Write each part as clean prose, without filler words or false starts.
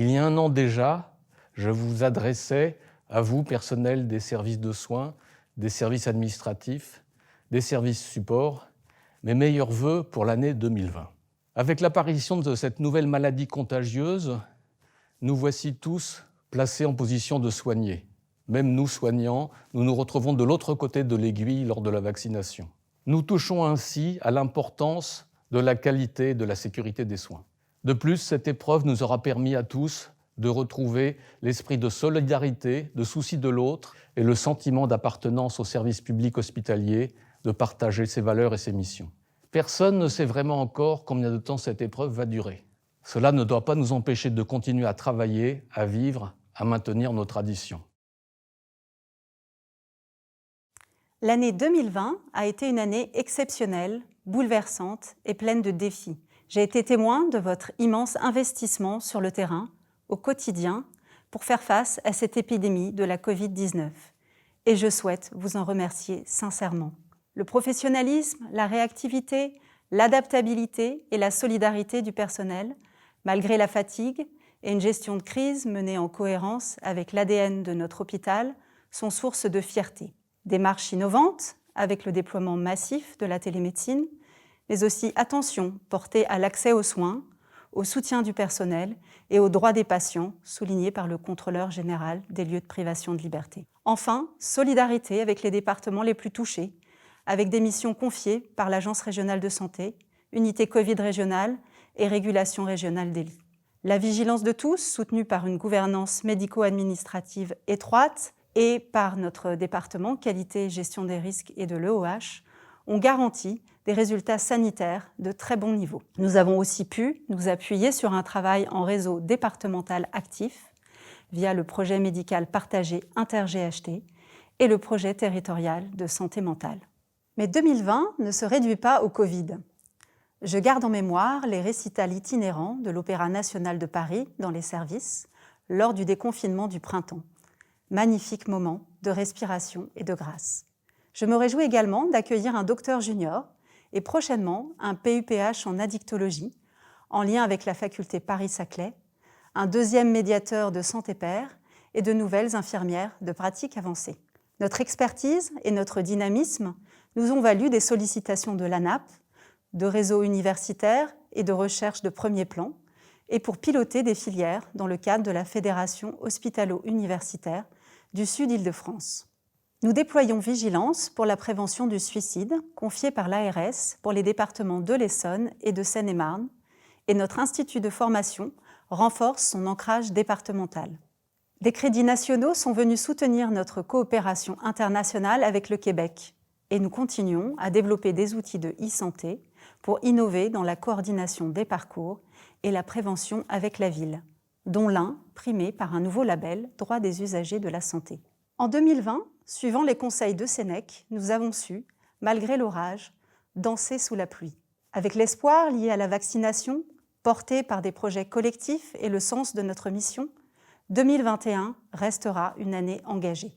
Il y a un an déjà, je vous adressais à vous, personnel des services de soins, des services administratifs, des services supports, mes meilleurs vœux pour l'année 2020. Avec l'apparition de cette nouvelle maladie contagieuse, nous voici tous placés en position de soigner. Même nous, soignants, nous nous retrouvons de l'autre côté de l'aiguille lors de la vaccination. Nous touchons ainsi à l'importance de la qualité et de la sécurité des soins. De plus, cette épreuve nous aura permis à tous de retrouver l'esprit de solidarité, de souci de l'autre et le sentiment d'appartenance au service public hospitalier, de partager ses valeurs et ses missions. Personne ne sait vraiment encore combien de temps cette épreuve va durer. Cela ne doit pas nous empêcher de continuer à travailler, à vivre, à maintenir nos traditions. L'année 2020 a été une année exceptionnelle, bouleversante et pleine de défis. J'ai été témoin de votre immense investissement sur le terrain, au quotidien, pour faire face à cette épidémie de la Covid-19. Et je souhaite vous en remercier sincèrement. Le professionnalisme, la réactivité, l'adaptabilité et la solidarité du personnel, malgré la fatigue et une gestion de crise menée en cohérence avec l'ADN de notre hôpital, sont source de fierté. Démarche innovante avec le déploiement massif de la télémédecine, mais aussi attention portée à l'accès aux soins, au soutien du personnel et aux droits des patients, soulignés par le contrôleur général des lieux de privation de liberté. Enfin, solidarité avec les départements les plus touchés, avec des missions confiées par l'Agence régionale de santé, unité Covid régionale et régulation régionale des lits. La vigilance de tous, soutenue par une gouvernance médico-administrative étroite et par notre département qualité, gestion des risques et de l'EOH, ont garanti des résultats sanitaires de très bon niveau. Nous avons aussi pu nous appuyer sur un travail en réseau départemental actif via le projet médical partagé InterGHT et le projet territorial de santé mentale. Mais 2020 ne se réduit pas au Covid. Je garde en mémoire les récitals itinérants de l'Opéra national de Paris dans les services lors du déconfinement du printemps. Magnifique moment de respiration et de grâce. Je me réjouis également d'accueillir un docteur junior et prochainement un PUPH en addictologie en lien avec la faculté Paris-Saclay, un deuxième médiateur de santé pair et de nouvelles infirmières de pratique avancée. Notre expertise et notre dynamisme nous ont valu des sollicitations de l'ANAP, de réseaux universitaires et de recherche de premier plan, et pour piloter des filières dans le cadre de la Fédération hospitalo-universitaire du Sud Île-de-France. Nous déployons Vigilance pour la prévention du suicide, confiée par l'ARS pour les départements de l'Essonne et de Seine-et-Marne, et notre institut de formation renforce son ancrage départemental. Des crédits nationaux sont venus soutenir notre coopération internationale avec le Québec, et nous continuons à développer des outils de e-santé pour innover dans la coordination des parcours et la prévention avec la ville, dont l'un primé par un nouveau label « Droits des usagers de la santé ». En 2020, suivant les conseils de Sénèque, nous avons su, malgré l'orage, danser sous la pluie. Avec l'espoir lié à la vaccination, porté par des projets collectifs et le sens de notre mission, 2021 restera une année engagée.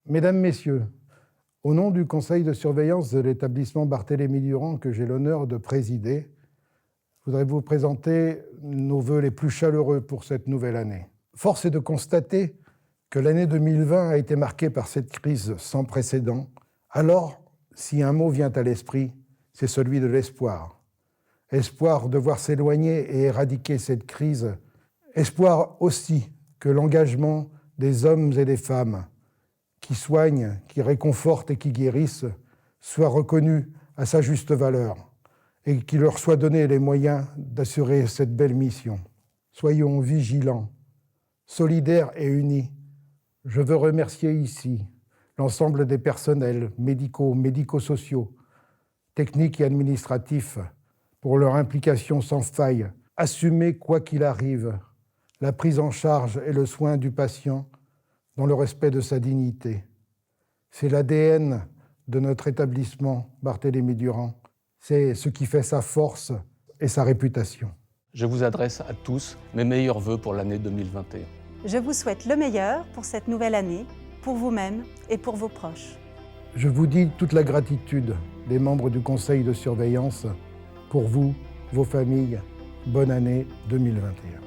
Mesdames, Messieurs, au nom du conseil de surveillance de l'établissement Barthélemy-Durand que j'ai l'honneur de présider, je voudrais vous présenter nos vœux les plus chaleureux pour cette nouvelle année. Force est de constater que l'année 2020 a été marquée par cette crise sans précédent. Alors, si un mot vient à l'esprit, c'est celui de l'espoir. Espoir de voir s'éloigner et éradiquer cette crise. Espoir aussi que l'engagement des hommes et des femmes qui soignent, qui réconfortent et qui guérissent soit reconnu à sa juste valeur et qu'il leur soit donné les moyens d'assurer cette belle mission. Soyons vigilants, solidaires et unis. Je veux remercier ici l'ensemble des personnels médicaux, médico-sociaux, techniques et administratifs pour leur implication sans faille. Assumer, quoi qu'il arrive, la prise en charge et le soin du patient dans le respect de sa dignité. C'est l'ADN de notre établissement Barthélemy-Durand. C'est ce qui fait sa force et sa réputation. Je vous adresse à tous mes meilleurs vœux pour l'année 2021. Je vous souhaite le meilleur pour cette nouvelle année, pour vous-même et pour vos proches. Je vous dis toute la gratitude des membres du conseil de surveillance pour vous, vos familles bonne année 2021.